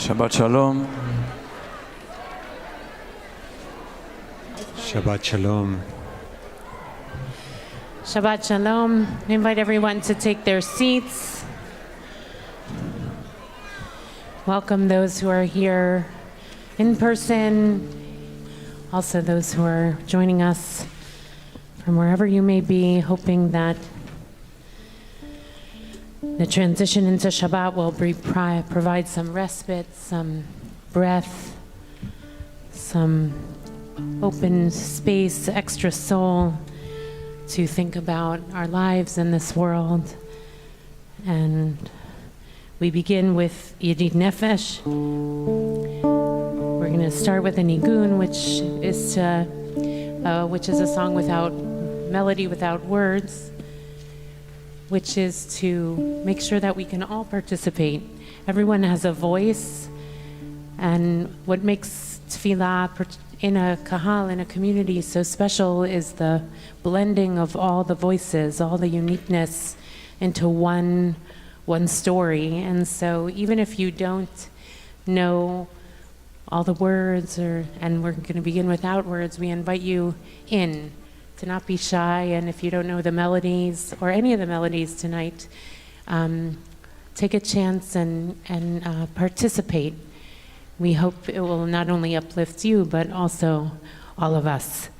Shabbat Shalom. Shabbat Shalom. Shabbat Shalom. I invite everyone to take their seats. Welcome those who are here in person, also those who are joining us from wherever you may be, hoping that the transition into Shabbat will provide some respite, some breath, some open space, extra soul to think about our lives in this world. And we begin with Yedid Nefesh. We're going to start with a nigun, which is a song without melody, without words, which is to make sure that we can all participate. Everyone has a voice, and what makes tefillah in a kahal, in a community, so special is the blending of all the voices, all the uniqueness into one story. And so even if you don't know all the words, and we're going to begin without words, we invite you in to not be shy. And if you don't know the melodies or any of the melodies tonight, take a chance and participate. We hope it will not only uplift you, but also all of us.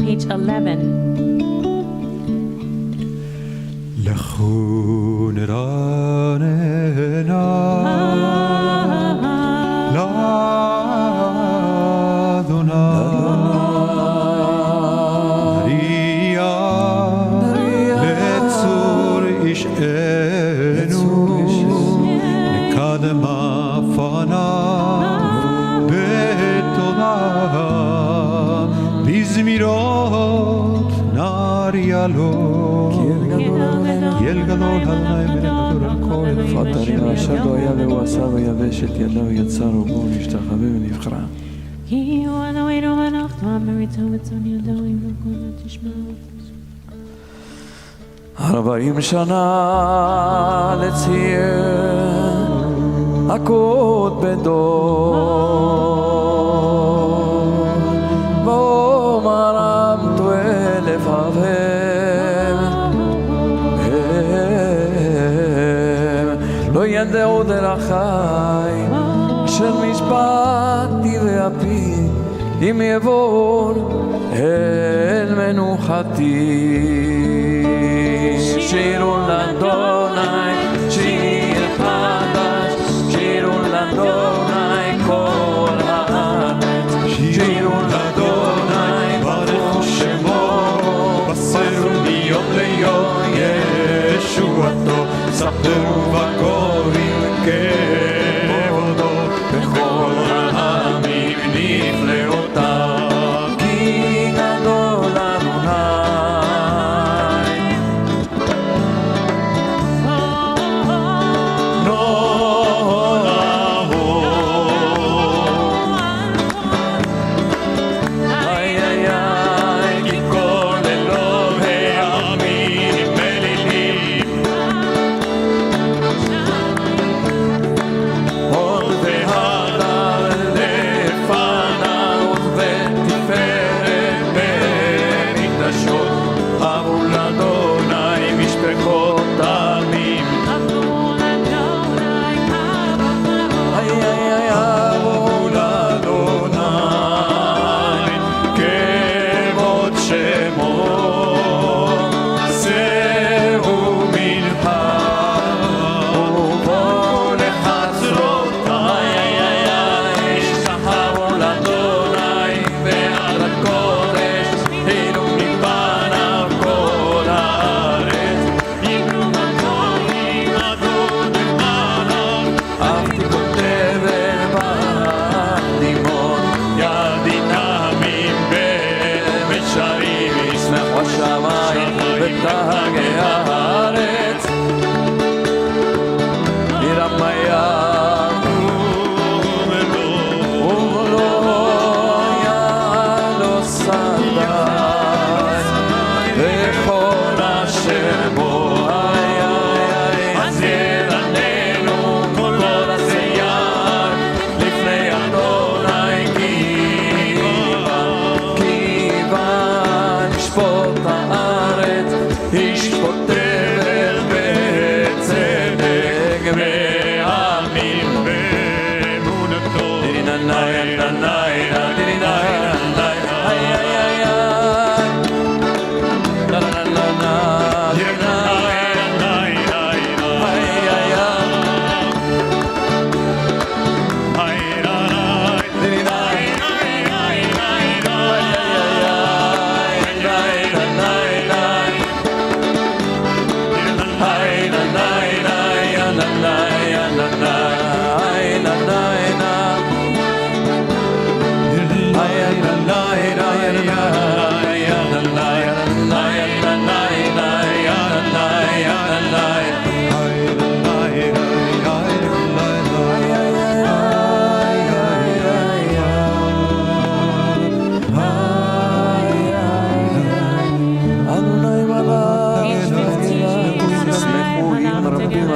Page 11. את ידיו יצר ובו נשתחווה ונבחרה. כי הוא אלוהינו ואנחנו אמריתו וצאן ידו אם לא תשמעו. 40 שנה לציר עקוד בדור בו מרמתו אלף אבהם לא ידעו דרכי אשר נשבעתי ואפי אם יבוא אל מנוחתי שירו לאדוני שיר חדש שירו לאדוני כל הארץ שירו לאדוני ברכו שמו בשרו מיום ליום ישועתו ספרו בגויים כבודו בכל העמים נפלאותיו כי גדול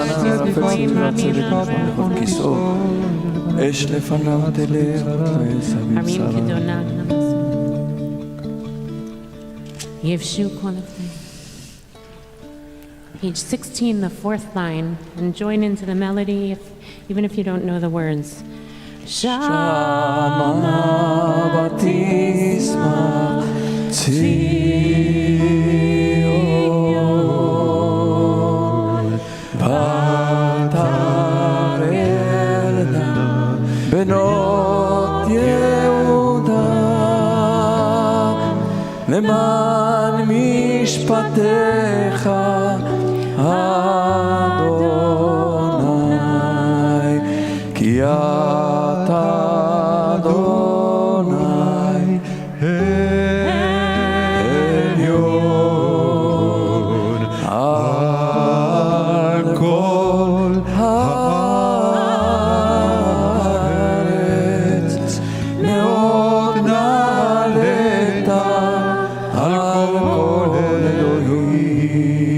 לפניו רפץ תפילת צדק לכבוד כיסאו אש לפניו תלך וסביב שרה יבשו כל הפנים. Page 16, the fourth line, and join into the melody, even if you don't know the words. Shama batisma Tzion Batarelna Benot Yehuda Leman Mishpatecha Adonai Ki Ata Adonai Elyon Al Kol Haaretz Meod Na'aleta Al Kol Elohim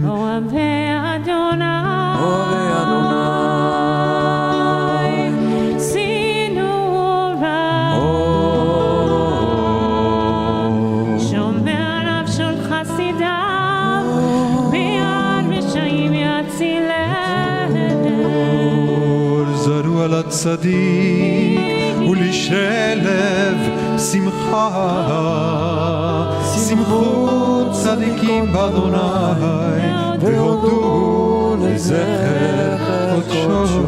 Oavei Adonai, Sinurai, Shomer Av Shel Chasidav, Bi'ad Rishayim Yatzileh. זרו על הצדיק ולשלב שמחה שמחו צדיקים באדוני והודו לזכר קודשו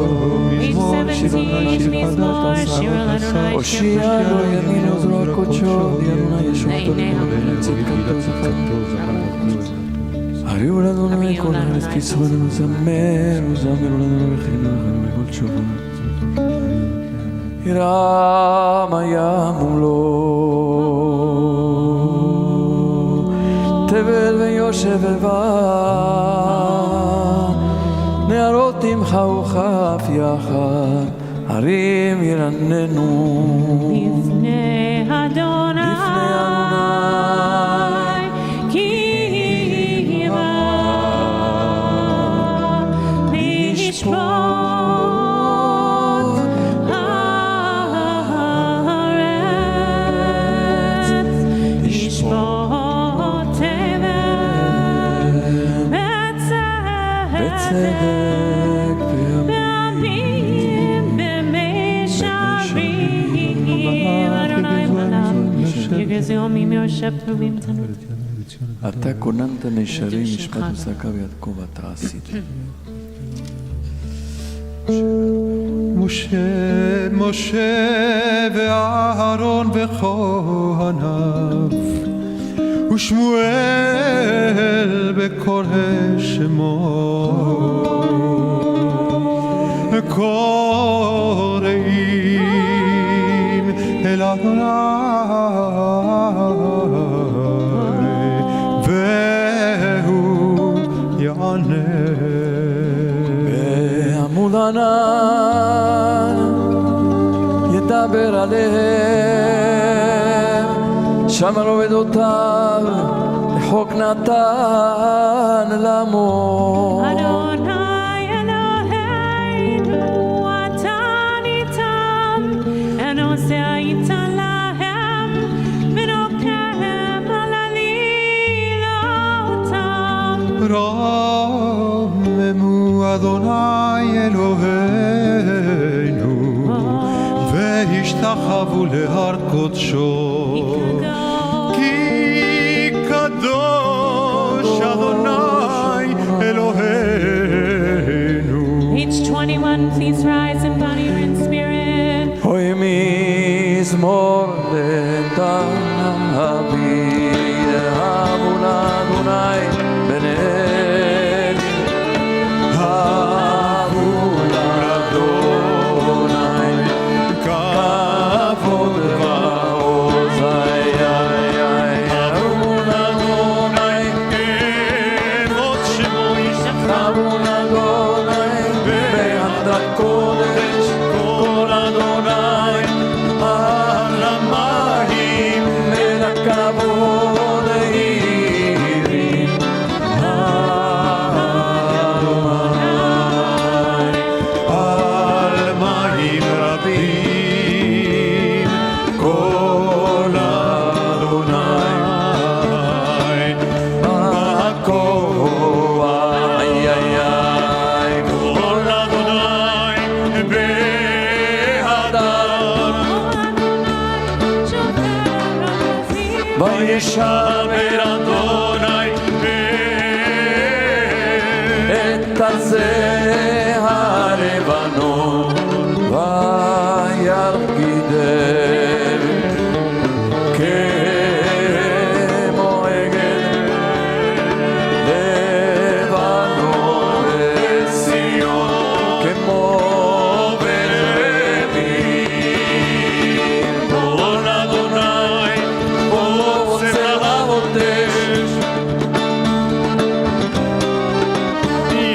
מזמור מזמור שיר לאדוני הושיע לו ימינו זרוע קודשו וידוני ישועתו לכבודנו צדקתו הריעו לאדוני כל הארץ כי שרנו זמרו לאדוני וחינוכנו בכל תשובה ירם היה מולו תבל ויושב לבד נערות תמחאו כף יחד הרים ירננו לפני אדוני כי בא לשפוט הארץ לשפוט תבל בצדק בימים במישרים אדוני מלך יגזיהו ממרשב טובים תנות אתה כוננת נשרים משפט וסקה ויד כובע אתה עשית משה ואהרון וכהניו ושמואל בקול השמות קוראים אל אדוני והוא יענה בעמוד ענן ידבר עליהם שמר עובדותיו לחוק נתן לעמו אדוני אלוהינו אתה ניתן הנוסע איתן להם ונוקם על עלילותם רוממו אדוני אלוהינו והשתחוו להר קודשו כי קדוש אדוני אלוהינו. Page 21, please rise in body or in spirit. הוי מזמור לדוד אהבו לאדוני בניהם אהבו לאדוני כבוד ועוז אהבו לאדוני כבוד שמו אהבו לאדוני בעמדת קודש כל אדוני על המים מן הכבוד וישבר אדוני את עצי הלבנון וירקידם כמו עגל לבנון וציון כמו ברבים קול אדוני עוצר האש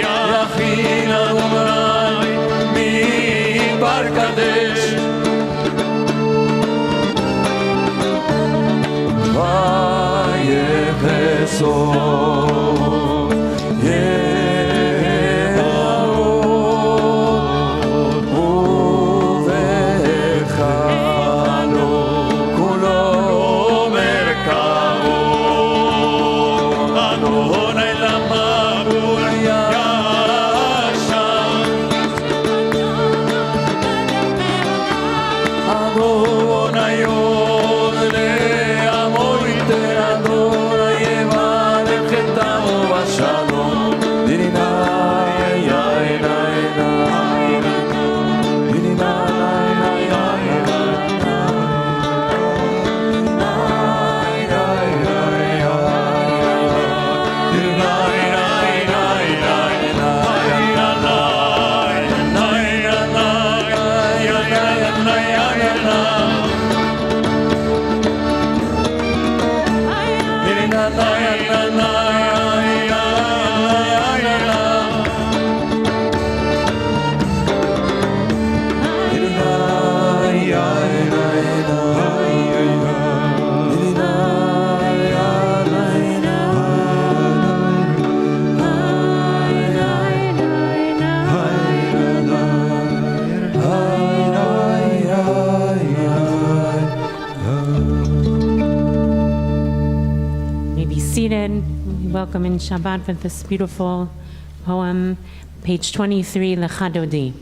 יכין אדוני מדבר קדש ויחסות יערות ובחלו כולו מרכבו אדוני למבול ישן אדוני עוד לעמו ייתן אדוני יברך את עמו בשלום דינינה welcome in Shabbat with this beautiful poem, page 23, Lecha Dodi.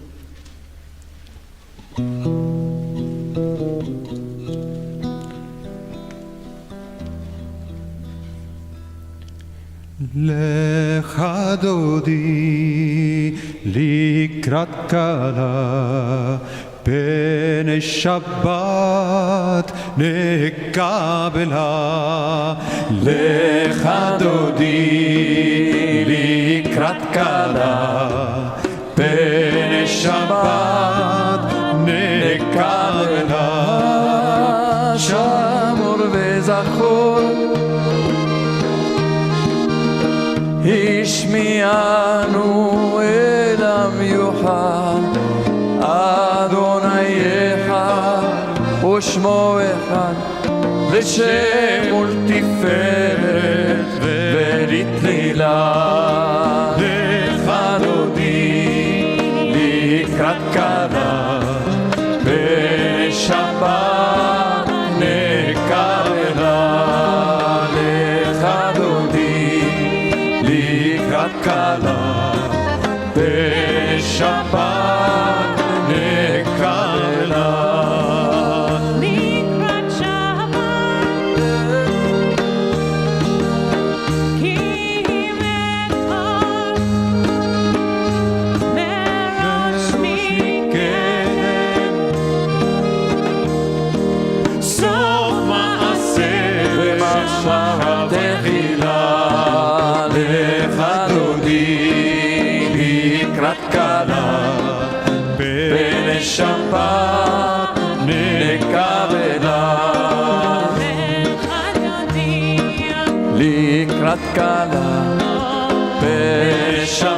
Lecha Dodi likrat kala Bene Shabbat nekabela Lecha Dodi likrat kala Bene Shabbat nekabela שמור וזכור השמיענו אל המיוחד אדוני אחד ושמו אחד לשם ולתפארת ולתהילה lecha dodi לקראת קלה בשבת נקבלה lecha dodi לקראת קלה בשבת נקבלה לקראת שבת כי מקור מראש מכן סוף מעשה במחשבה תחילה lecha dodi לקראת קלה בשבת נקבלה לקראת קלה בשבת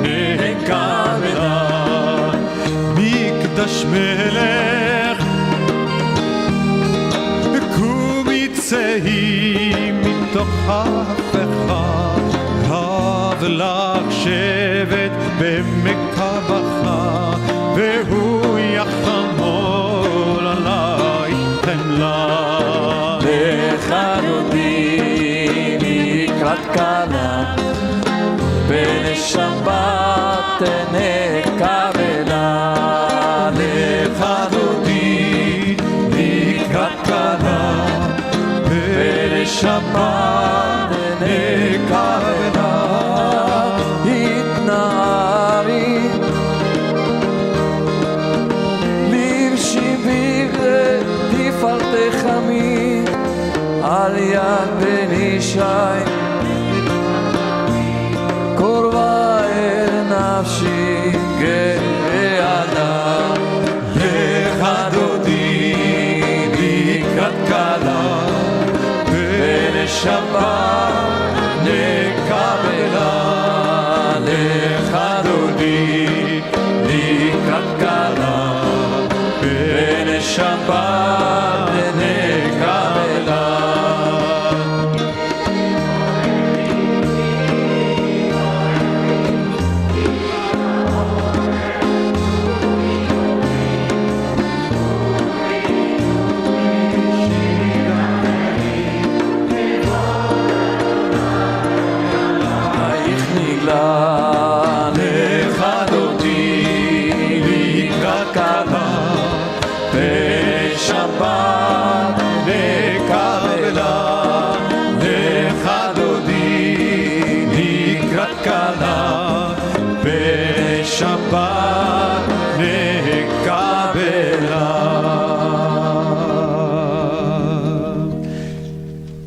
נקבלה מקדש מלך קום יצאי מתוך הפכה הב לך שבט במקבך והוא יחמול עלי תן לה lecha dodi לקראת קלה בשבת נקבלה lecha dodi לקראת קלה שבת נקבלה התנערי לבשיבי ותפארתך מי על יד בן ישי קורבה אל נפשי גאדה לך דודי לקראת כלה ונשבת נקבלה לך דודי לקראת כלה ונשבת נקבלה שבת נקבלה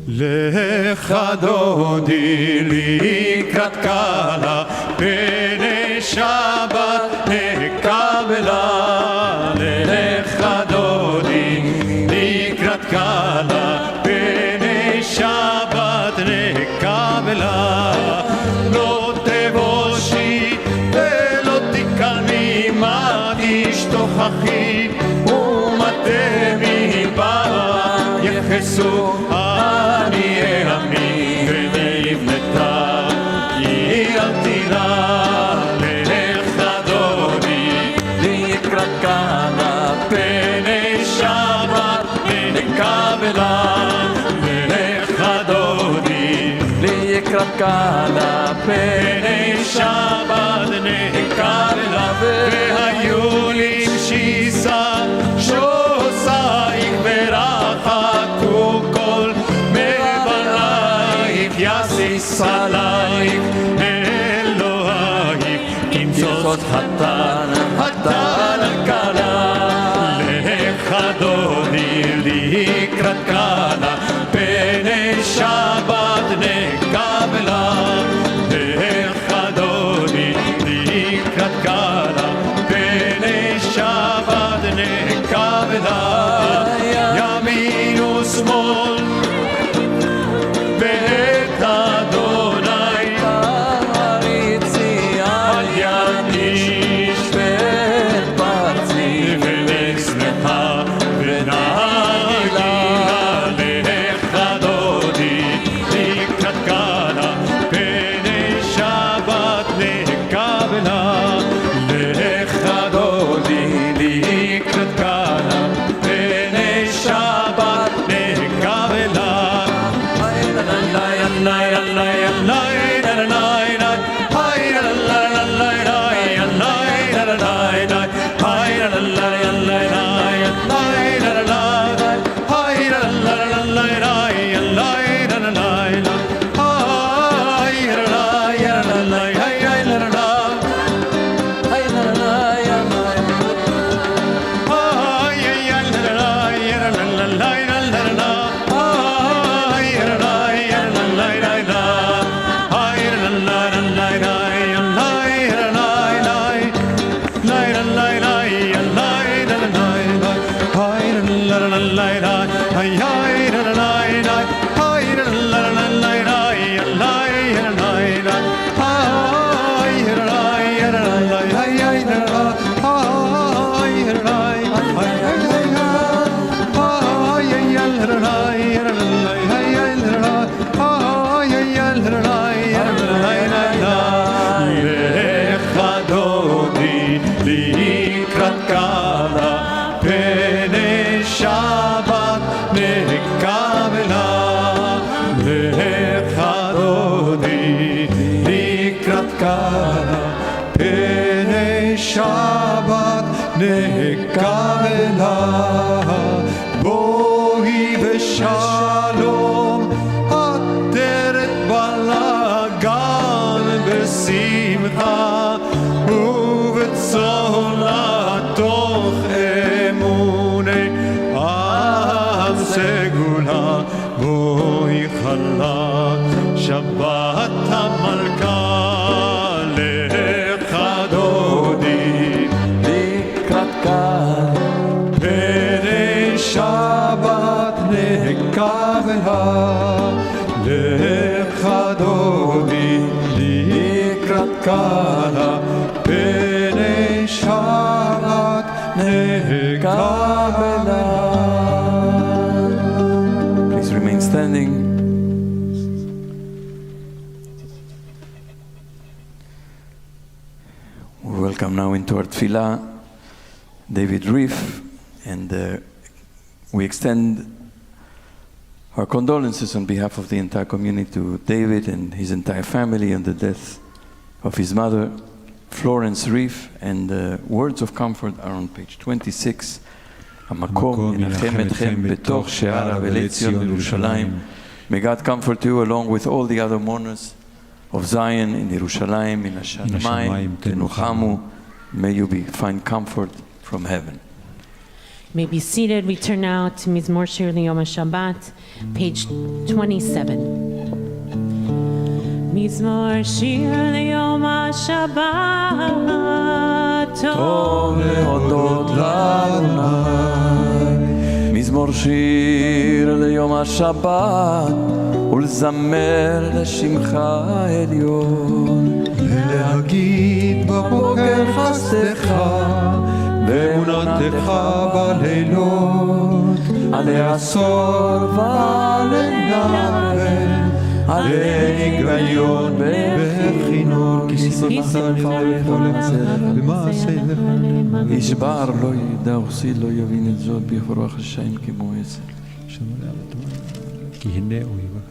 לך דודי לקראת כלה פני שבת נקבלה לך דודי לקראת כלה פני שבת נקבלה לא תבושי תוכחי ומתי מבא יחסו אני עמי ונבנתה עיר על תירה לך דודי לקראת כלה פני שבת נקבלה לך דודי לקראת כלה פני שבת נקבלה והיו לי שיסה שוסייך ורחקו כל מבנייך יסיס עלייך אלוהיך אם זאת חתן הכלה לך דודי לקראת כלה פני שבת נקבלה לך דודי לקראת כלה פני שבת נקבלה ימין ושמאל ואת אדוני על יד איש ואת פרצי ולך שמחה ונעילה לך דודי לקראת כלה פני שבת נקבלה לך דודי לקראת כלה פני שבת נקבלה שבת נקבלה בואי בשלום הגדולה בואי חלה שבת המלכה לך דודי לקראת קהל פני שבת נקבלה לך דודי לקראת קהל פני שבת נקבלה. Please remain standing. We welcome now into our tefillah David Reef, and we extend our condolences on behalf of the entire community to David and his entire family on the death of his mother, Florence Reef, and words of comfort are on page 26. המקום ינחם אתכם בתוך שער אבלי ציון בירושלים. May God comfort you along with all the other mourners of Zion in Yerushalayim, מן השמיים תנוחמו. May you find comfort from heaven. You may be seated. We turn now to Mizmor Shir Liyom HaShabbat, page 27. Mizmor Shir Liyom HaShabbat, טוב להודות לאדוני. מזמור שיר ליום השבת ולזמר לשמך העליון. להגיד בבוקר חסדך ואמונתך בלילות, עלי עשור ועלי נבל, עלי היגיון בכינור, כי שמחת לפניך במעשה לך. איש בער לא ידע וכסיל לא יבין את זאת, בכורח השם כמו עשר. כי הנה אויבך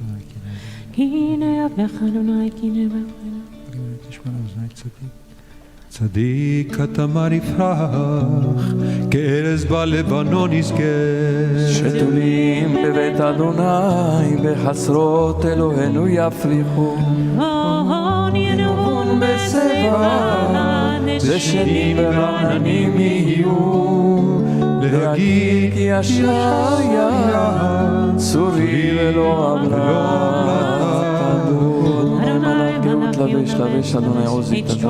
הנה אבך אדוני כי נבך. צדיק התמר יפרח, כארז בלבנון יזכה. שתולים בבית אדוני, בחסרות אלוהינו יפריחו. הון ינובון בשיבה, ושנים ורעננים יהיו. להגיד כי ישר יד, צורי ולא עברה. לבש לבש אדוני עוזי תתן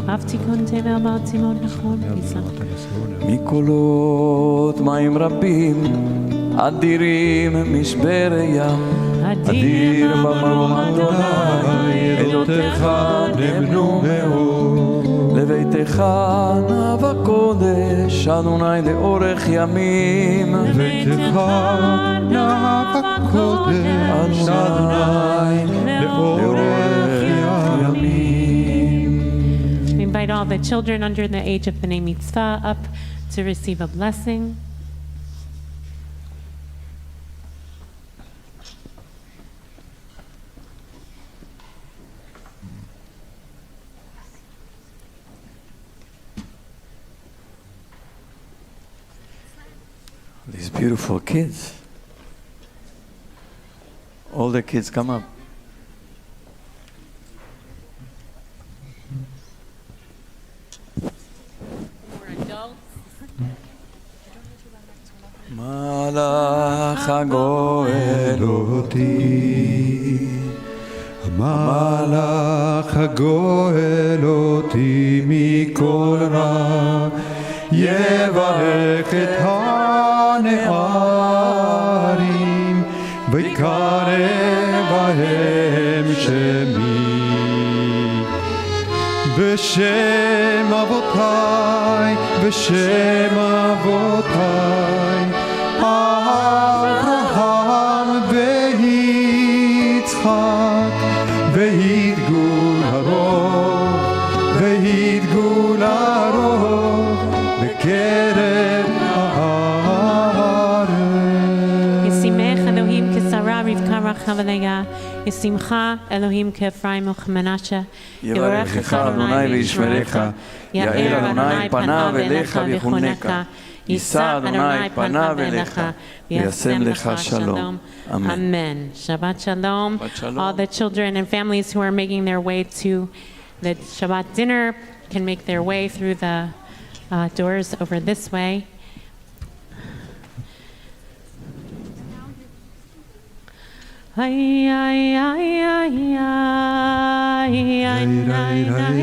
אבתיקון תבל בלטימון נכון פיסה. מקולות מים רבים אדירים משבר ים, אדיר במרום אדוני עדותיך נבנו מאוד. לביתך נא בקודש אדוני לאורך ימים. לביתך נא בקודש אדוני לאורך ימים. We invite all the children under the age of B'nai Mitzvah up to receive a blessing. These beautiful kids. All the kids come up. מלאך הגואל אותי, המלאך הגואל אותי מכל רע, יברך את הנערים ויקרא בהם שמי. בשם אבותיי, בשם אבותיי, אברהם ויצחק, ויתגול הרוב, ויתגול הרוב בקרב הארץ. ישימך אלוהים כשרה רבקה רחל ולאה, ישימך אלוהים כאפרים וכמנשה. יברכך אדוני וישמרך, יאר אדוני פניו אליך ויחונך, יישא אדוני פניו אליך וישם לך שלום. Amen. Shabbat shalom. All the children and families who are making their way to the Shabbat dinner can make their way through the doors over this way. Ay, ay, ay, ay, ay, ay, ay, ay,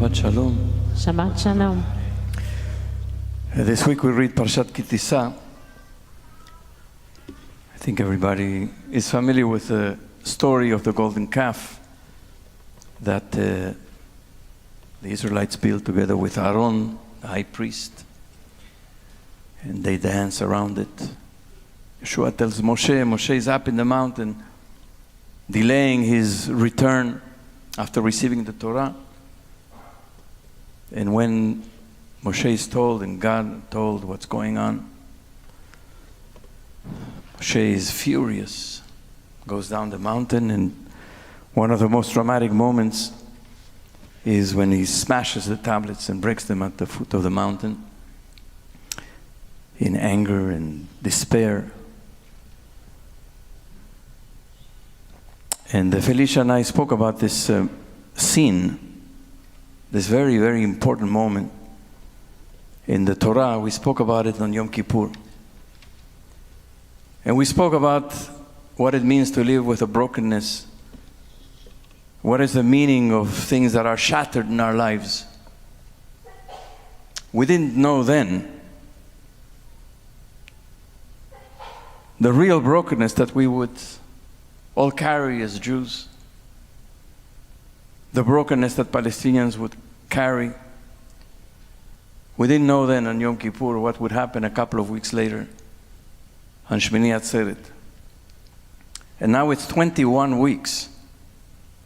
Shabbat Shalom. Shabbat Shalom. This week we read Parshat Kitisa. I think everybody is familiar with the story of the golden calf that the Israelites built together with Aaron, the high priest, and they dance around it. Yeshua tells Moshe is up in the mountain, delaying his return after receiving the Torah. And when Moshe is told and God told what's going on, Moshe is furious, goes down the mountain, and one of the most dramatic moments is when he smashes the tablets and breaks them at the foot of the mountain in anger and despair. And Felicia and I spoke about this scene, this very, very important moment in the Torah. We spoke about it on Yom Kippur. And we spoke about what it means to live with a brokenness. What is the meaning of things that are shattered in our lives? We didn't know then the real brokenness that we would all carry as Jews. The brokenness that Palestinians would carry. We didn't know then on Yom Kippur what would happen a couple of weeks later on Shmini Atzeret. And now it's 21 weeks,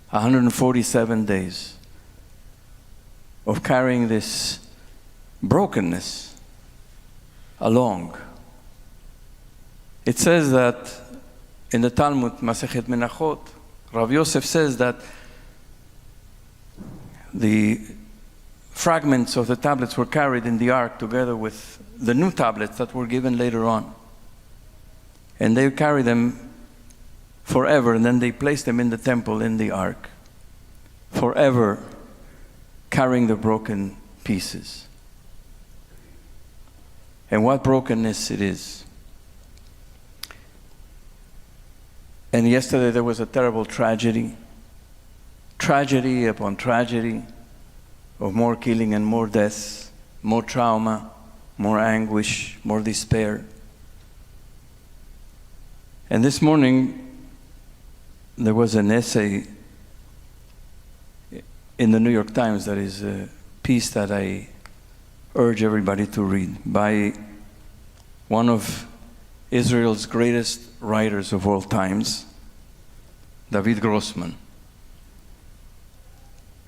147 days of carrying this brokenness along. It says that in the Talmud, Masechet Menachot, Rav Yosef says that the fragments of the tablets were carried in the ark together with the new tablets that were given later on. And they carried them forever, and then they placed them in the temple in the ark, forever carrying the broken pieces. And what brokenness it is. And yesterday there was a terrible tragedy upon tragedy of more killing and more death, more trauma, more anguish, more despair. And this morning there was an essay in the New York Times that is a piece that I urge everybody to read by one of Israel's greatest writers of all times, David Grossman.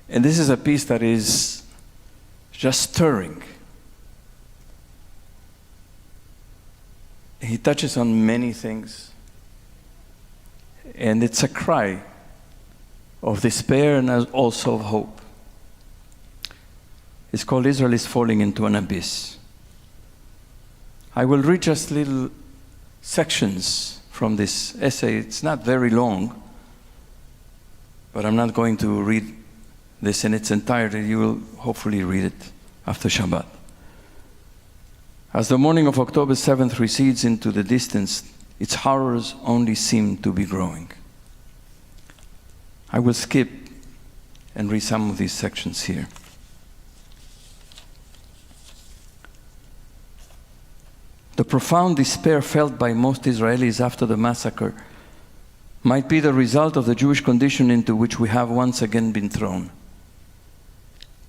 And this is a piece that is just stirring. He touches on many things. And it's a cry of despair and also of hope. It's called Israel is Falling into an Abyss. I will read just little sections from this essay. It's not very long, but I'm not going to read this in its entirety. You will hopefully read it after Shabbat. As the morning of October 7th recedes into the distance, its horrors only seem to be growing. I will skip and read some of these sections here. The profound despair felt by most Israelis after the massacre might be the result of the Jewish condition into which we have once again been thrown.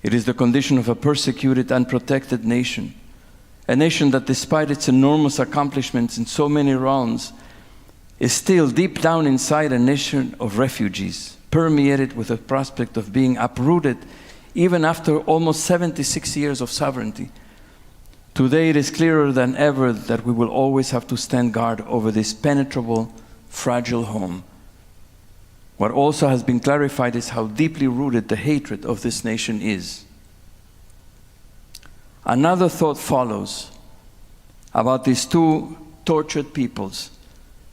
It is the condition of a persecuted, unprotected nation, a nation that, despite its enormous accomplishments in so many realms, is still deep down inside a nation of refugees, permeated with the prospect of being uprooted even after almost 76 years of sovereignty. Today it is clearer than ever that we will always have to stand guard over this penetrable, fragile home. What also has been clarified is how deeply rooted the hatred of this nation is. Another thought follows about these two tortured peoples.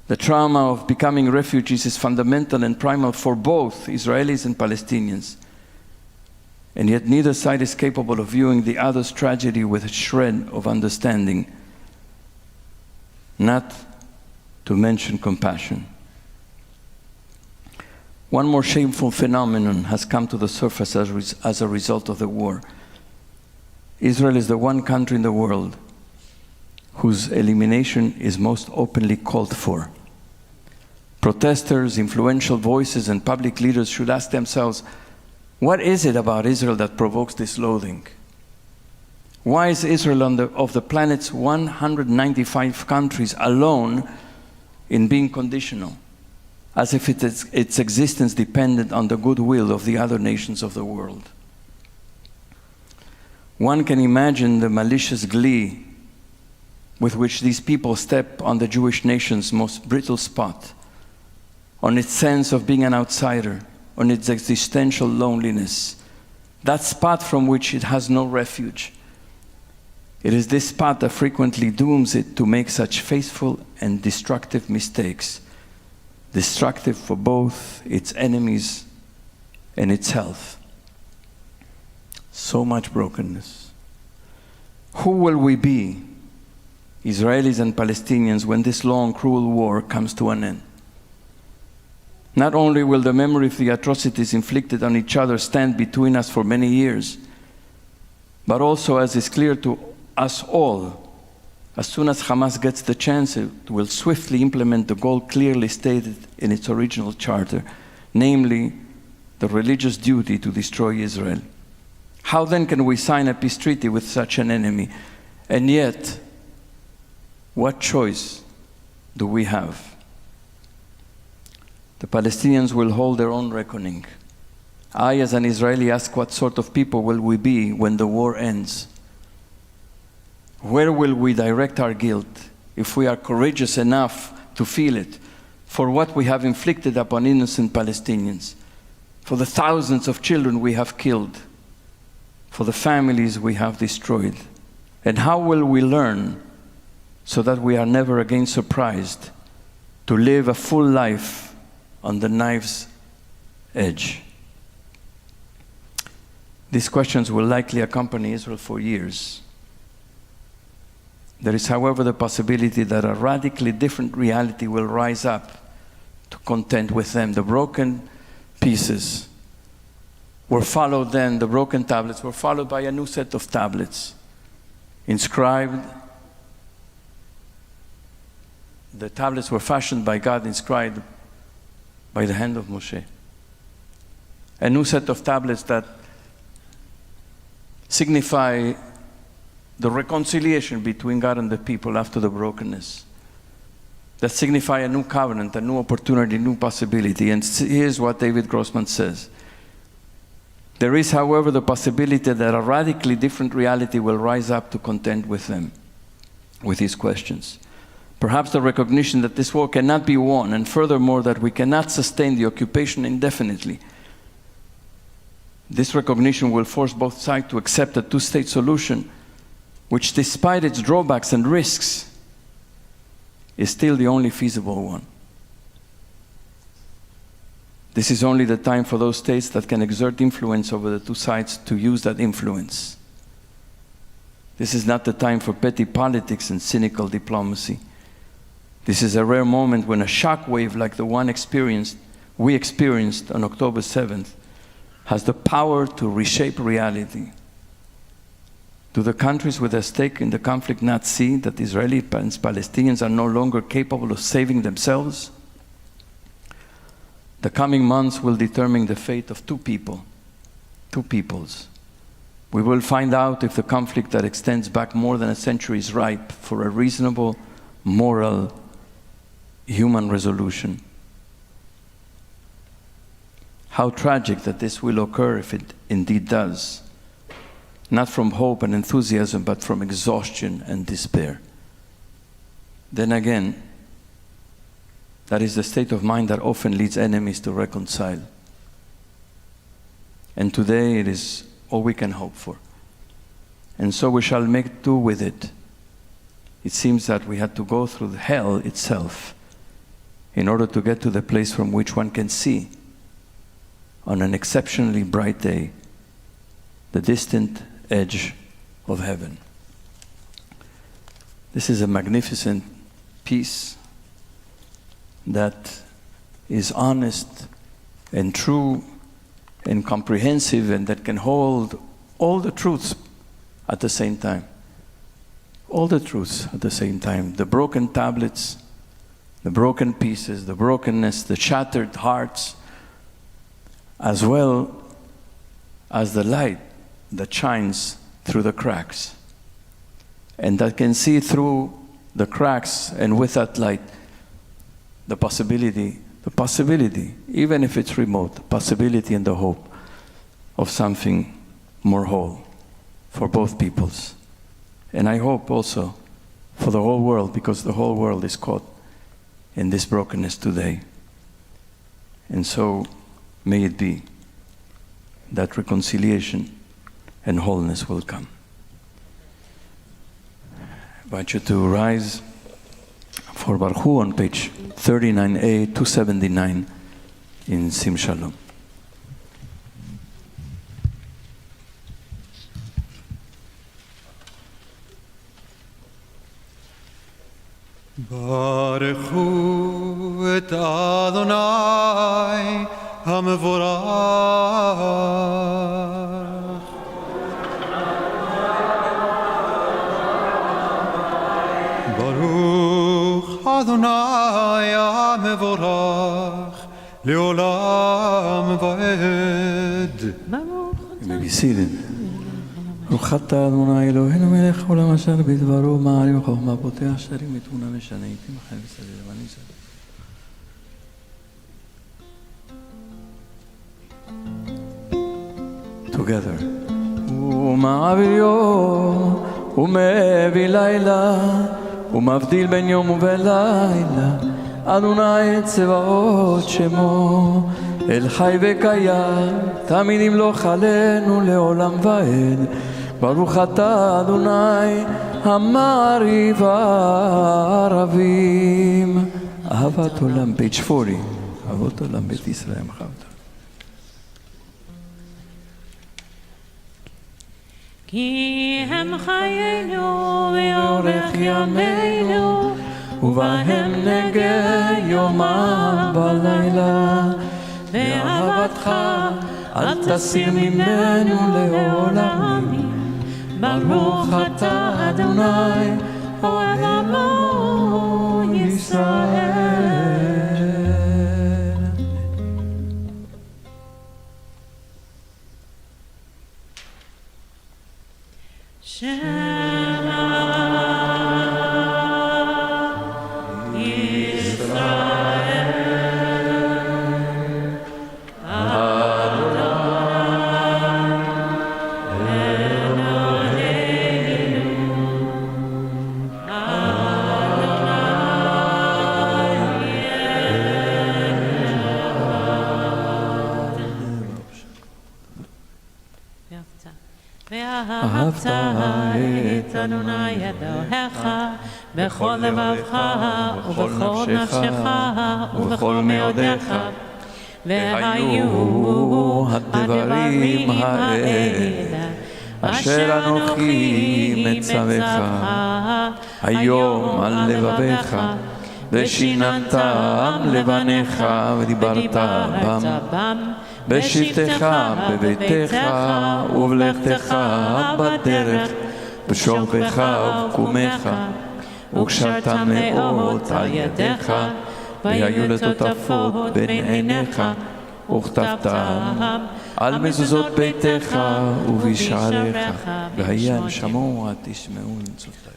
The trauma of becoming refugees is fundamental and primal for both Israelis and Palestinians. And yet neither side is capable of viewing the other's tragedy with a shred of understanding, not to mention compassion. One more shameful phenomenon has come to the surface as a result of the war. Israel is the one country in the world whose elimination is most openly called for. Protesters, influential voices, and public leaders should ask themselves, what is it about Israel that provokes this loathing? Why is Israel of the planet's 195 countries alone in being conditional, as if its existence depended on the goodwill of the other nations of the world? One can imagine the malicious glee with which these people step on the Jewish nation's most brittle spot, on its sense of being an outsider, on its existential loneliness, that spot from which it has no refuge. It is this spot that frequently dooms it to make such faithful and destructive mistakes, destructive for both its enemies and its health. So much brokenness. Who will we be, Israelis and Palestinians, when this long, cruel war comes to an end? Not only will the memory of the atrocities inflicted on each other stand between us for many years, but also, as is clear to us all, as soon as Hamas gets the chance, it will swiftly implement the goal clearly stated in its original charter, namely the religious duty to destroy Israel. How then can we sign a peace treaty with such an enemy? And yet, what choice do we have? The Palestinians will hold their own reckoning. I, as an Israeli, ask what sort of people will we be when the war ends? Where will we direct our guilt, if we are courageous enough to feel it, for what we have inflicted upon innocent Palestinians, for the thousands of children we have killed, for the families we have destroyed? And how will we learn so that we are never again surprised to live a full life on the knife's edge? These questions will likely accompany Israel for years. There is, however, the possibility that a radically different reality will rise up to contend with them. The broken pieces were followed then, the broken tablets were followed by a new set of tablets, inscribed. The tablets were fashioned by God, inscribed by the hand of Moshe. A new set of tablets that signify the reconciliation between God and the people after the brokenness, that signify a new covenant, a new opportunity, a new possibility. And here's what David Grossman says. There is, however, the possibility that a radically different reality will rise up to contend with them, with these questions. Perhaps the recognition that this war cannot be won, and furthermore that we cannot sustain the occupation indefinitely. This recognition will force both sides to accept a two-state solution, which despite its drawbacks and risks, is still the only feasible one. This is only the time for those states that can exert influence over the two sides to use that influence. This is not the time for petty politics and cynical diplomacy. This is a rare moment when a shock wave like the one we experienced on October 7th has the power to reshape reality. Do the countries with a stake in the conflict not see that Israelis and Palestinians are no longer capable of saving themselves? The coming months will determine the fate of two peoples. We will find out if the conflict that extends back more than a century is ripe for a reasonable, moral, human resolution. How tragic that this will occur if it indeed does. Not from hope and enthusiasm, but from exhaustion and despair. Then again, that is the state of mind that often leads enemies to reconcile. And today it is all we can hope for. And so we shall make do with it. It seems that we had to go through hell itself in order to get to the place from which one can see, on an exceptionally bright day, the distant edge of heaven. This is a magnificent piece that is honest and true and comprehensive, and that can hold all the truths at the same time. All the truths at the same time. The broken tablets, the broken pieces, the brokenness, the shattered hearts, as well as the light that shines through the cracks, and that can see through the cracks, and with that light, the possibility, even if it's remote, the possibility and the hope of something more whole for both peoples. And I hope also for the whole world, because the whole world is caught in this brokenness today. And so may it be that reconciliation and wholeness will come. I invite you to rise for Baruch Hu on page 39a, 279 in Sim Shalom. Baruch Hu et Adonai HaMevorach. Baruch Adonai HaMevorach Leolam Vaed. You may be seated. ברוך אתה אדוני אלוהינו מלך העולם אשר בדברו מעלים וחוכמה פותח שערים מתמונה משנה איתי מחל וסדר ואני סדר. Together. ומעביר יום ומביא לילה ומבדיל בין יום ובין לילה אדוני צבאות שמו אל חי וקיים תמיד ימלוך עלינו לעולם ועד ברוך אתה אדוני המעריב הערבים. אהבת עולם, page 40. אהבות עולם בית ישראל מחבת. כי הם חיינו ואורך ימינו ובהם נגע יומם בלילה ואהבתך אל תסיר ממנו לעולמים. ברוך אתה אדוני אוהב עמו ישראל. שמע ישראל ואהבת את אדוני אלוהיך בכל לבבך ובכל נפשך ובכל מאודיך. והיו הדברים האלה אשר אנוכי מצווך היום על לבביך, ושיננתם לבניך ודיברת בם בשבתך בביתך ובלכתך בדרך בשוכבך ובקומך, וקשרתם מאוד על ידיך, והיו לטוטפות בין עיניך, וכתבתם על מזוזות ביתך ובשעריך, והיה שמוע תשמעו לצותה.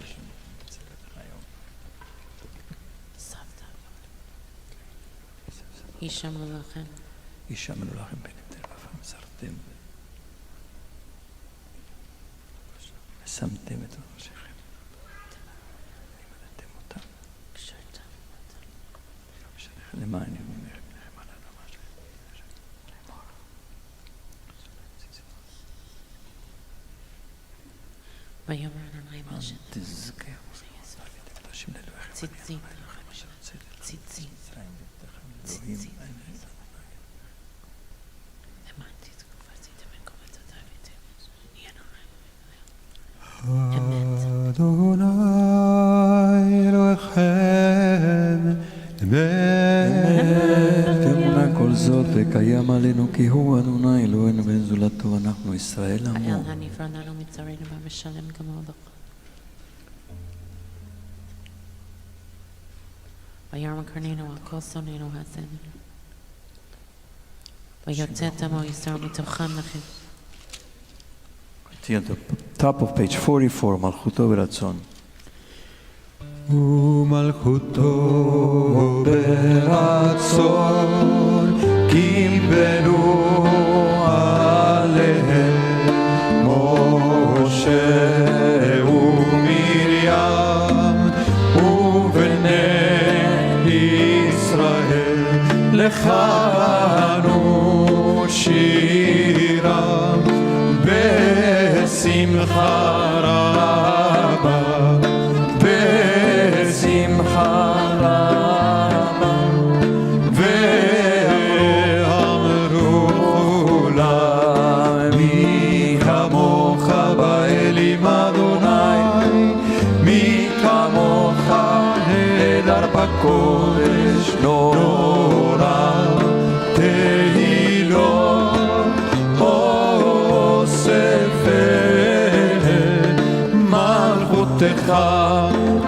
יישמרו לכם. יישמרו לכם בנתר ומסרתם. ושמתם את ראשיכם. לימדתם אותם. למען יאמר לכם על האדמה שלכם. ויאמר אדוני משה. תזכרו. ציצית. ציצית. אדוני אלוהיכם אמונה כל זאת וקיים עלינו כי הוא אדוני אלוהינו ואין זולתו, אנחנו ישראל עמו. האל הנפרדנו מצרינו במשלם גמול לך. וירם קרנינו על כל שונאינו האזנו. ויוצאת עמו ישראל מתוכם לכם. Continue at the top of page 44, מלכותו ברצון. ומלכותו ברצון קיבלו עליהם משה ומרים ובני ישראל לחנו שירה בשמחה רבה, בשמחה רבה, ואמרו כולם מי כמוך באלים אדוני, מי כמוך נהדר בקודש נורא תהילות מלכותך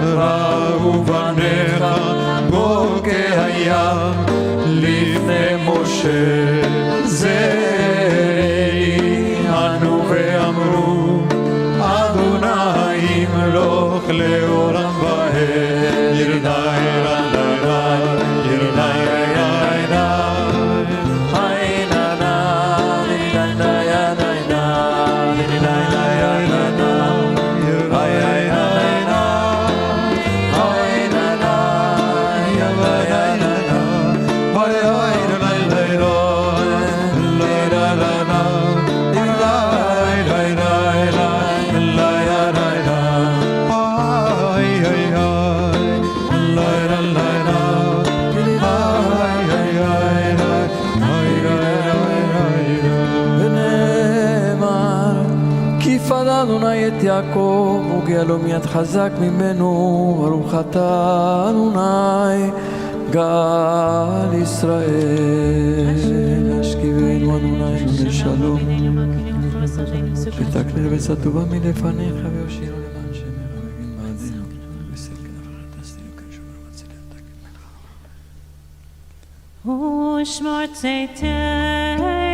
ראו בניך בוקי הים לפני משה זרעי אנו ואמרו אדוני ימלוך לעולם ועד ירדה ירדה ירדה אדוני את יעקב וגאה לו מיד חזק ממנו, ברוך אתה אדוני גאל ישראל. השכיבנו אדוני לשלום ותקנה וסטובה מלפניך ויושיענו למען שמך ומגן בעדנו וסל כנפך תסתינו כשומר מצילת תקנה ושמור צאתנו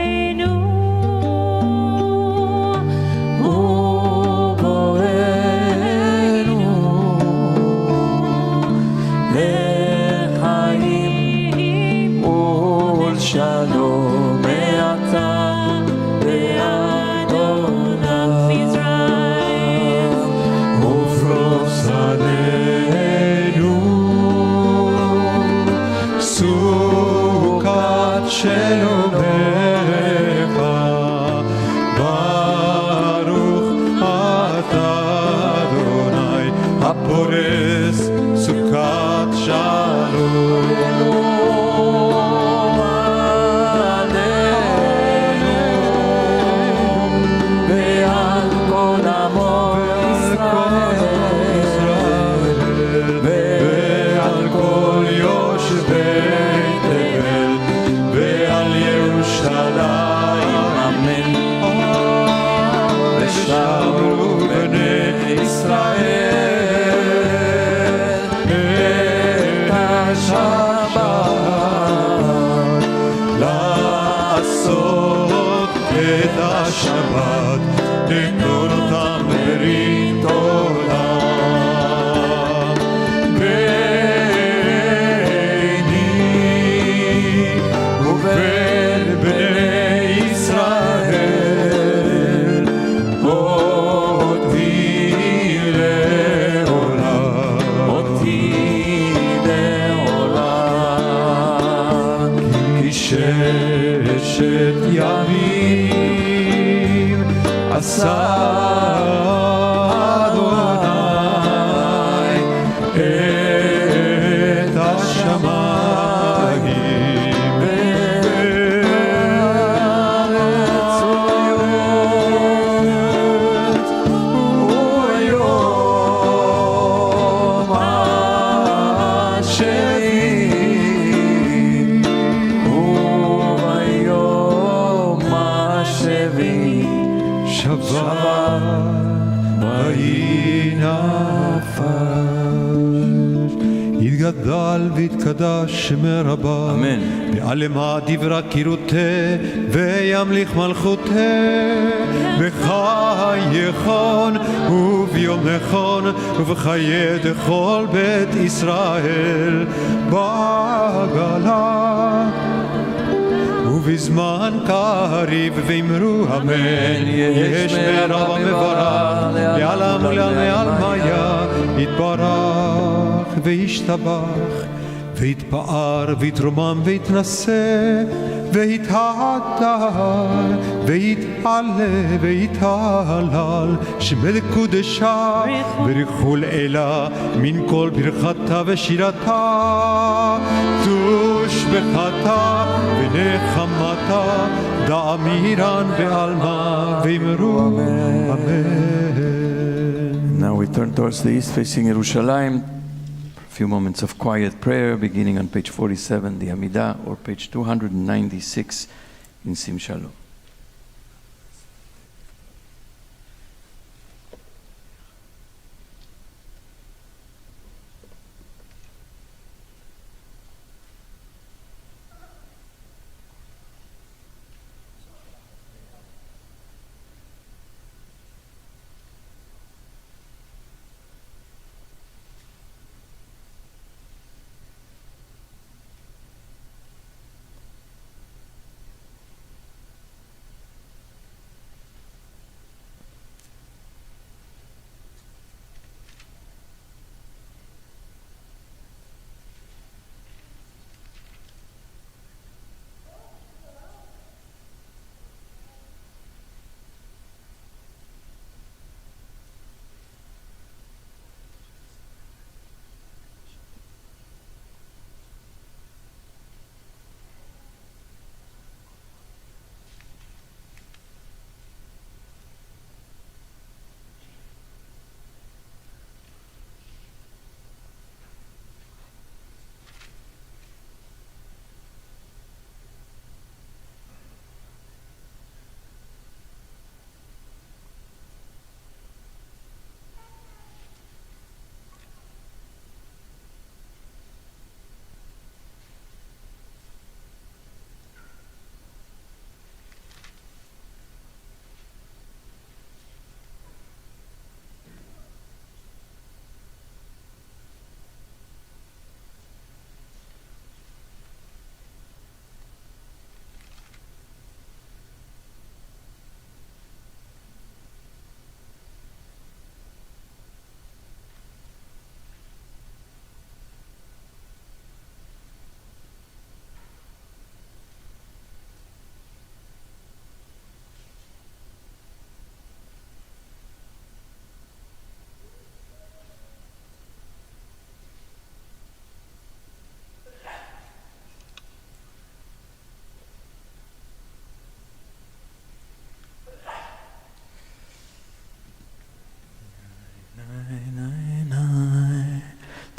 שלום מעתה ועד עולם ופרוס עלינו סוכת שלומנו את השבת, נטול אותם ברית עולם. ביני ובין בני ישראל, אותי לעולם, כי ששת ימים עשה אדוני את השמיים בארץ וביום השביעי שבת ויהי נפש. יתגדל ויתקדש שם רבה, אמן. בעלמא דברה קירותה וימליך מלכותה, בחייכון וביומכון ובחיי דכל בית ישראל בעגלה ובזמן קריב ואמרו אמן. יש מרב מברך לעלם ולעלמי עלמיה, יתברך וישתבח ויתפאר ויתרומם ויתנשא ויתהדר ויתעלה ויתהלל, שמלכו דשה ברכו לאלה מן כל ברכתה ושירתה, תושבחתה ונחמתה דאמירן בעלמא ואמרו אמן. Now we turn towards the east facing Yerushalayim. A few moments of quiet prayer beginning on page 47, the Amidah, or page 296 in Sim Shalom.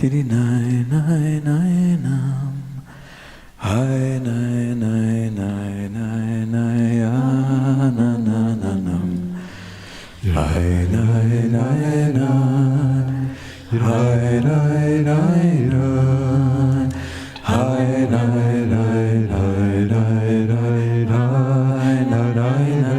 Tiri nai nai nai nam, hai nai nai nai nai nai na na na nam, hai nai nai nai, hai nai nai nai, hai nai nai nai nai nai nai nai nai.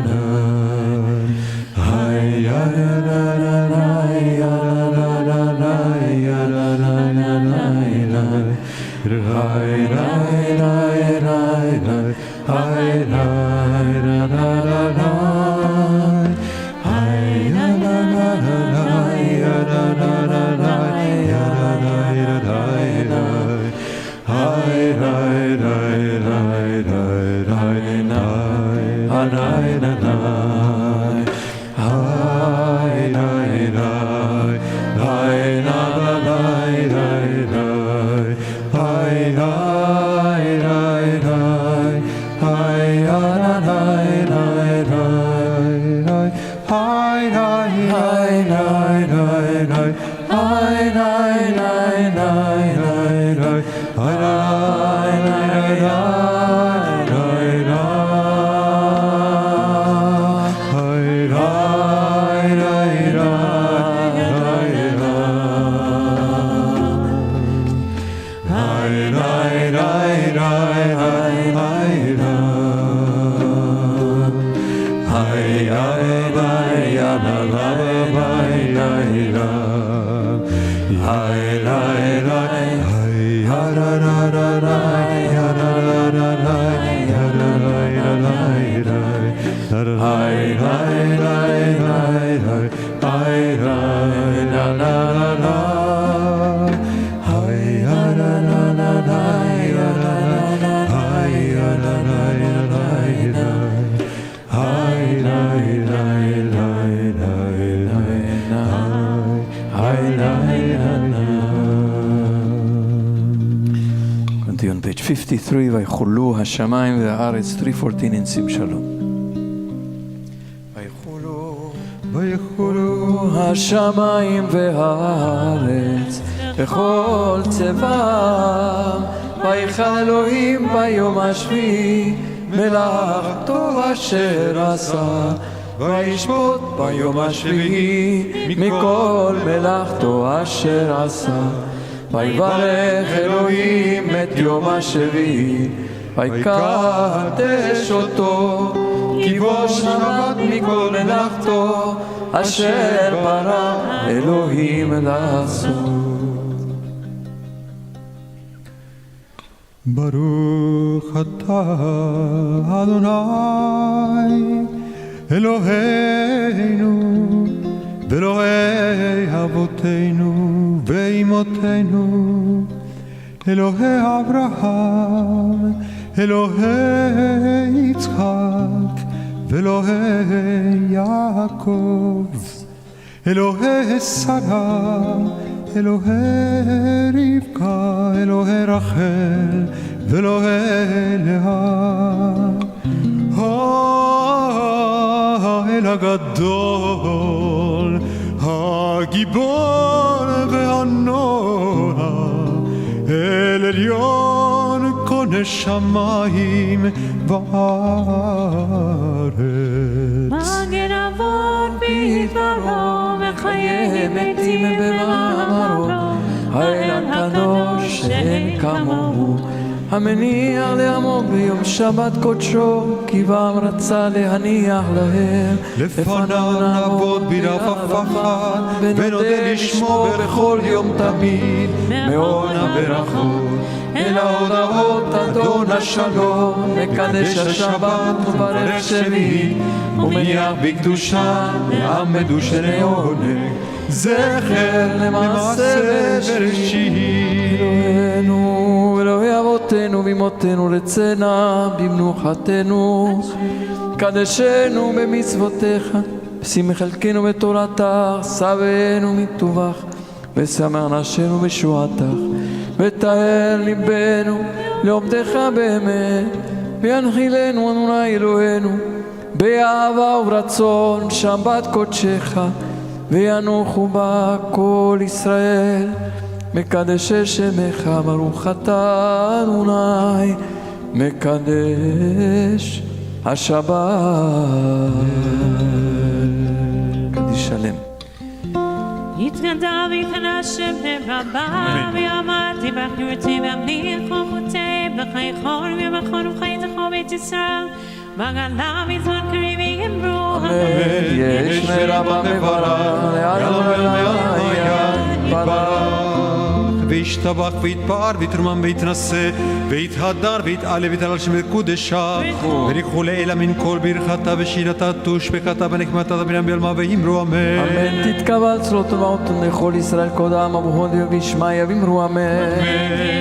On page 53, ויחולו השמיים והארץ, 314 in sim shalom. ויחולו השמיים והארץ וכל צבאם, ויחל אלוהים ביום השביעי מלאכתו אשר עשה, וישפוט ביום השביעי מכל מלאכתו אשר עשה. ויברך אלוהים את יום השביעי, ויקדש אותו, כי בו שבת מכל מלאכתו אשר ברא אלוהים לעשות. ברוך אתה אדוני אלוהינו ואלוהי אבותינו ואימותינו, אלוהי אברהם, אלוהי יצחק ואלוהי יעקב, אלוהי שרה, אלוהי רבקה, אלוהי רחל ואלוהי לאה. האל הגדול, הגיבור והנורא, אל עליון קונה שמיים וארץ. מגן אבות בדברו וחיי מתים במאמרו, האל הקדוש שאין כמוהו, המניח לעמו ביום שבת קודשו, כי בם רצה להניח להם. לפניו נעבוד ברפרפה ונודה לשמו בכל יום תמיד, מעונה ברכות אל ההודעות אדון השלום, מקדש השבת וברך שביעי, ומניח בקדושה לעם מדושני עונג, זכר למעשה בראשית. אלוהינו ואלוהי אבותינו ואמותינו רצנה במנוחתנו, קדשנו במצוותיך, ושימי חלקנו בתורתך, שבענו מטובך, ושמח נפשנו בשועתך, ותאר ליבנו לעובדך באמת, וינחילנו אדוני אלוהינו באהבה וברצון שבת קודשך, וינוחו בה כל ישראל, מקדשי שמך ברוך אתה אדוני מקדש השבת. קדיש שלם. יתגדל ויקנה שם רבה ויאמרתי בחרתי ואמליך חוכותי בחי חור ובחור ובחי תחור בית ישראל, בגלה מזמן קריבי אמרו אמן. יש מרבה מברך לעלו ולעיה יתברך, וישתבח ויתפאר ויתרומם ויתנשא ויתהדר ויתעלה ויתהלל שם קודשה, וריחו לעילה מן כל ברכתה ושירתה תושבחתה ונחמתה בנם בעלמה ואמרו אמן. אמן. תתקבל צלות ומעותן לכל ישראל קודם אבוהודיו וישמעיה ואמרו אמן.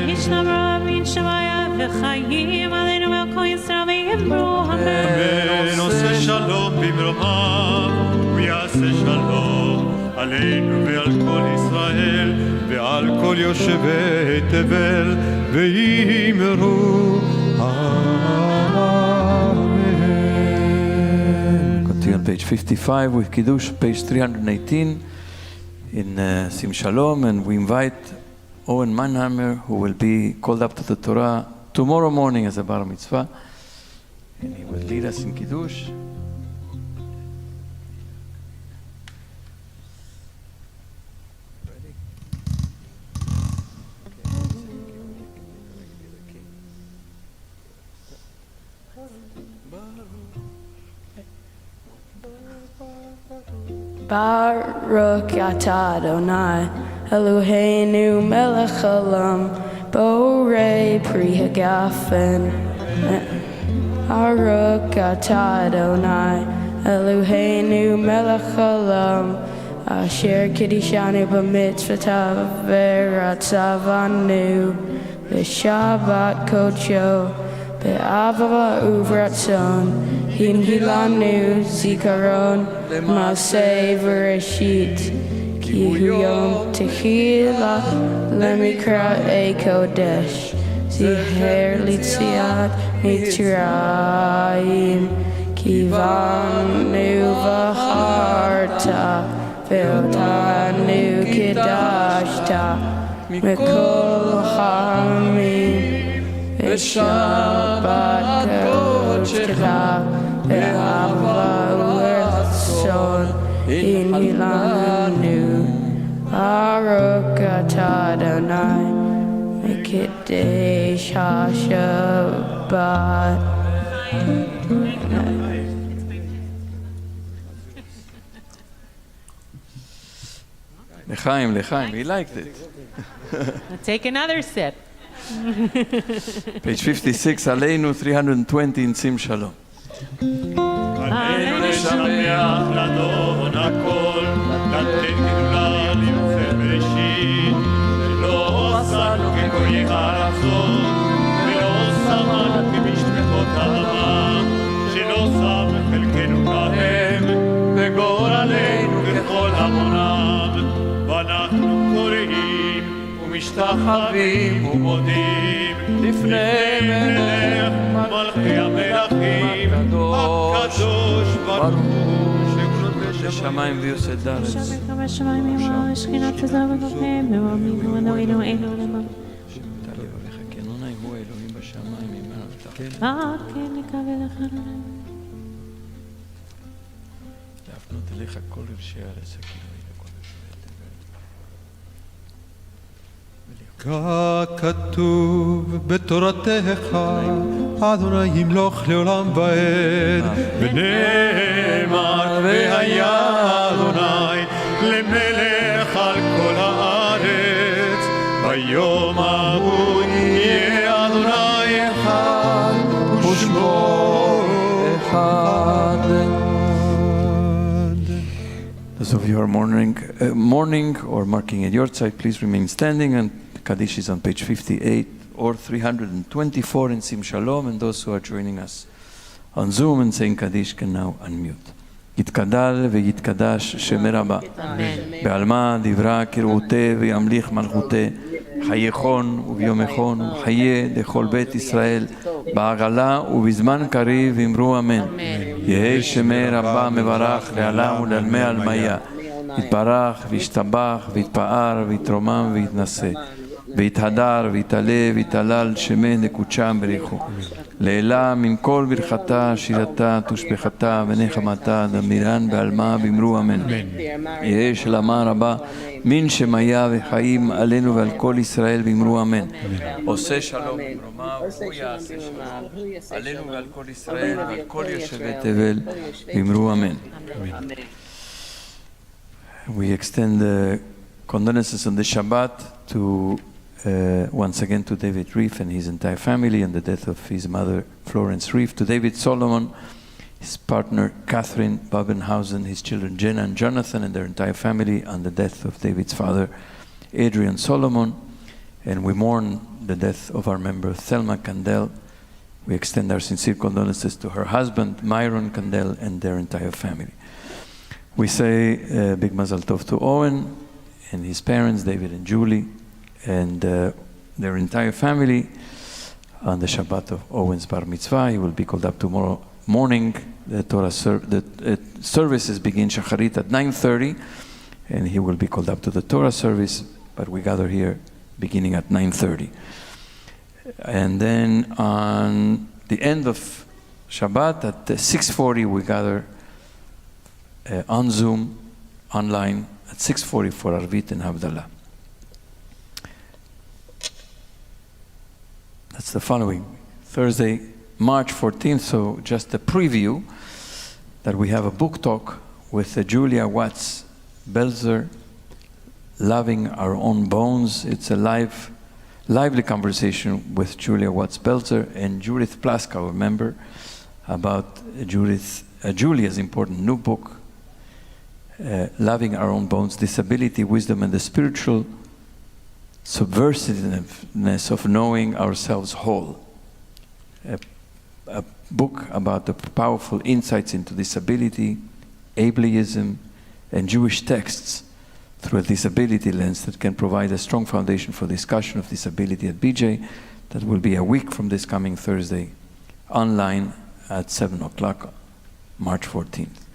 ישנם רבים שמיה וחיים עלינו ועל כל ישראל ואמרו אמן. אמן. עושה שלום במרומיו, הוא יעשה שלום עלינו ועל כל ישראל ועל כל יושבי תבל, ואמרו אמן. Continue on page 55 with Kiddush, page 318 in Sim Shalom, and we invite Owen Mannheimer, who will be called up to the Torah tomorrow morning as a bar mitzvah, and he will lead us in Kiddush. Baruch atah Adonai Eloheinu melech haolam borei pri hagafen. Baruch atah Adonai Eloheinu melech haolam asher kiddushanu b'mitzvotav v'ratzavanu b'shabbat kodsho b'avava uvratzon hinhilanu zikaron Masei v'reshit ki hu yom tehila lemikra kodesh ziher litziat mitzrayim kivanu v'charta ve'otanu kidashta mikol ha'amim v'shabbat kodesh ve'avah inhilanu Baruch atah Adonai Mekadesh HaShabbat. L'chaim, l'chaim, he liked it. Let's take another sip. Page 56, Aleinu 320 in Sim Shalom. עלינו לשמח לדון הכל, לתת גדולה ליוצא בראשית, ולא עשנו כגויי הארצות, ולא שמנו כמשפחות האדמה, שלא שם חלקנו כהם, וגורלנו ככל המונם, ואנחנו קוראים ומשתחווים ומודים לפני מלך מלכי המלכים הקדוש ברוך הוא שכבוד לשמיים ויוסד דארץ. כמה שמיים ממעל שכינת עזב וגופים ומאמין ומנועינו אינו עולמם. שמתה לבביך כנונאי הוא אלוהים בשמיים ממנו ותחתינו. מה כן נקווה לך להפנות אליך כל רבשי הארץ הכינוי וכל יושבי תבל. ככתוב בתורתך, אדוני ימלוך לעולם ועד, ונאמר והיה אדוני למלך על כל הארץ, ביום ההוא יהיה אדוני אחד ושמו אחד. Those of you who are mourning or marking at your side, please remain standing, and Kaddish is on page 58 or 324 in Sim Shalom, and those who are joining us on Zoom and saying Kaddish can now unmute. יתקדל ויתקדש שמי רבה, בעלמא דברה כרעותה וימליך מלכותה, חייכון וביומכון וחיה לכל בית ישראל, בעגלה ובזמן קריב אמרו אמן. יהי שמי רבה מברך לעלם ולעלמי עלמיה, יתברך וישתבח ויתפאר ויתרומם ויתנשא, ויתהדר ויתעלה ויתהלל שמי נקודשם בריחו. לעילה מן כל ברכתה, שירתה, תושבחתה ונחמתה, דמירן בעלמה ואמרו אמן. יהי שלמה רבה מן שמיה וחיים עלינו ועל כל ישראל ואמרו אמן. עושה שלום במרומיו, הוא יעשה שלום עלינו ועל כל ישראל ועל כל יושבי תבל ואמרו אמן. We extend the condolences on the Shabbat to once again to David Reef and his entire family, and the death of his mother Florence Reef, to David Solomon, his partner Catherine Babenhausen, his children Jenna and Jonathan and their entire family, on the death of David's father Adrian Solomon, and we mourn the death of our member Thelma Kandel We extend our sincere condolences to her husband, Myron Kandel, and their entire family. We say big Mazal Tov to Owen and his parents, David and Julie, and their entire family on the Shabbat of Owen's Bar Mitzvah. He will be called up tomorrow morning. The Torah services begin Shacharit at 9:30, and he will be called up to the Torah service, but we gather here beginning at 9:30. And then on the end of Shabbat at 6:40 we gather on Zoom, online, at 6:40 for Arvit and Havdalah. That's the following Thursday, March 14th, so just a preview that we have a book talk with Julia Watts Belzer, Loving Our Own Bones. It's a lively conversation with Julia Watts Belzer and Judith Plaskow, a member, about Julia's important new book, Loving Our Own Bones, Disability, Wisdom, and the Spiritual Subversiveness of Knowing Ourselves Whole. A book about the powerful insights into disability, ableism, and Jewish texts through a disability lens that can provide a strong foundation for discussion of disability at BJ. That will be a week from this coming Thursday, online at 7 o'clock, March 14th.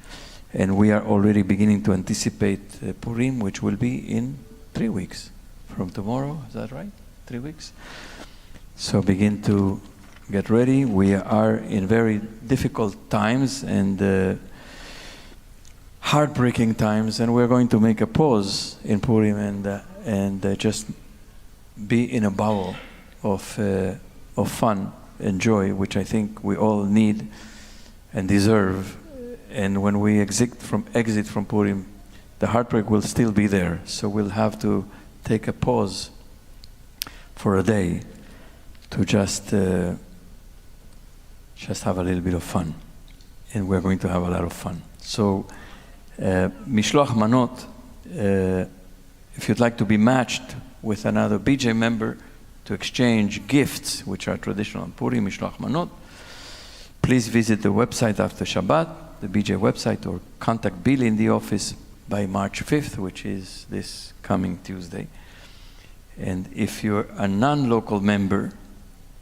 And we are already beginning to anticipate Purim, which will be in 3 weeks. From tomorrow, is that right? 3 weeks? So begin to get ready. We are in very difficult times and heartbreaking times, and we're going to make a pause in Purim and just be in a bubble of fun and joy, which I think we all need and deserve. And when we exit from Purim, the heartbreak will still be there. So we'll have to take a pause for a day to just have a little bit of fun. And we're going to have a lot of fun. So, Mishloach Manot, if you'd like to be matched with another BJ member to exchange gifts, which are traditional on Purim, Mishloach Manot, please visit the website after Shabbat, the BJ website, or contact Billy in the office by March 5th, which is this coming Tuesday. And if you're a non-local member,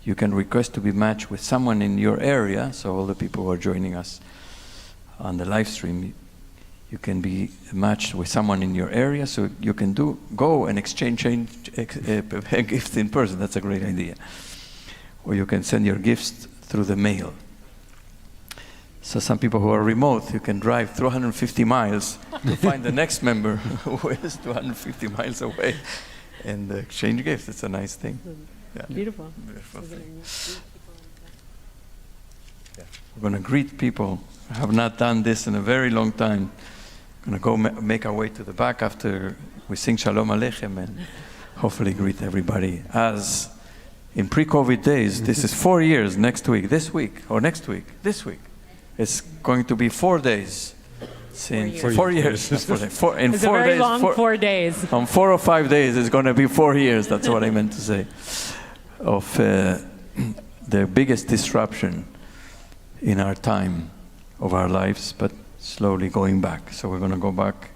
you can request to be matched with someone in your area. So all the people who are joining us on the live stream, you can be matched with someone in your area, so you can go and exchange gifts in person. That's a great idea. Or you can send your gifts through the mail. So some people who are remote, you can drive 250 miles to find the next member who is 250 miles away and exchange gifts. It's a nice thing. Yeah. Beautiful. Beautiful thing. Yeah. We're going to greet people. I have not done this in a very long time. Going to go make our way to the back after we sing Shalom Aleichem and hopefully greet everybody. As in pre-COVID days, this is 4 years next week, this week. It's going to be 4 days since 4 years. It's a very long 4 days. On 4 or 5 days, it's going to be 4 years. That's what I meant to say. Of the biggest disruption in our time of our lives, but slowly going back. So we're going to go back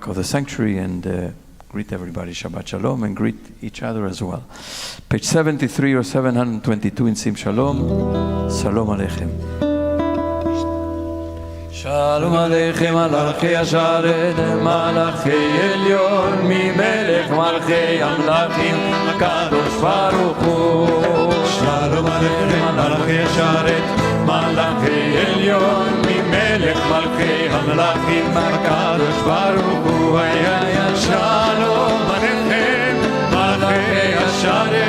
of the sanctuary and greet everybody Shabbat Shalom and greet each other as well. Page 73 or 722 in Sim Shalom. Shalom Aleichem. Shalom Aleichem Malachei Asharet Malachei Elyon Mimelech Malchei Amlachim HaKadosh Baruch Hu. Shalom Aleichem Malachei Asharet Malachei Elyon Mimelech Malchei Amlachim HaKadosh Baruch Hu. Shalom Aleichem Malachei Asharet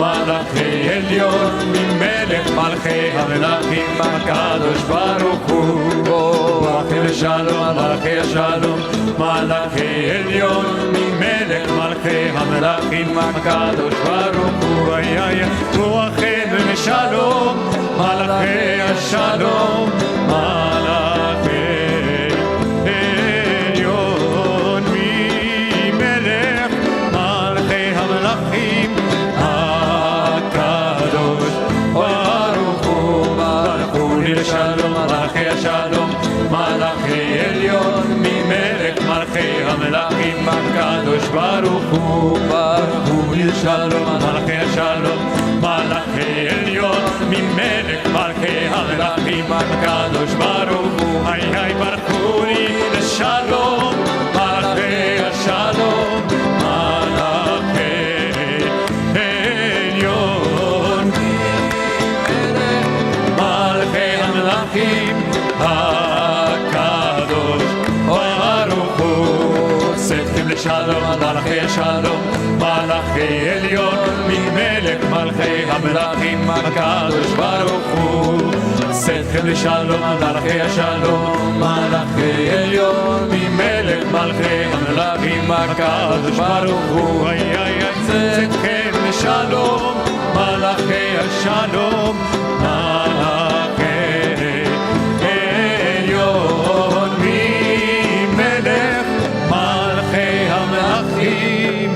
מלאכי עליון ממלך מלכי המלכים הקדוש ברוך הוא ברוכים לשלום מלאכי השלום מלאכי עליון ממלך מלכי המלאכים הקדוש ברוך הוא רוחנו לשלום מלאכי השלום מלאכי עליון ממלך מלאכי המלאכים הקדוש ברוך הוא לשלום מלאכי השלום מלאכי עליון ממלך מלכי המלאכים הקדוש ברוך הוא לשלום מלאכי השלום מלאכי עליון ממלך מלכי המלאכים הקדוש ברוך הוא היי ברכוני לשלום מלאכי השלום מלאכי עליון מלכי המלאכים הקדוש ברוך הוא שפתם לשלום מלאכי השלום מלאכי עליון ממלך מלכי המלאכים הקדוש ברוך הוא שפתם לשלום מלאכי השלום מלאכי עליון ממלך מלכי המלאכים הקדוש ברוך הוא שפתם לשלום מלאכי השלום מלאכי עליון ממלך מלכי המלאכים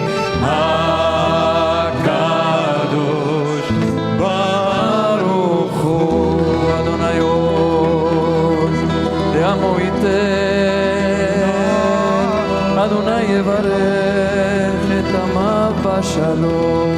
הקדוש ברוך הוא אדוני עוז לעמו ייתן אדוני יברך את עמיו בשלום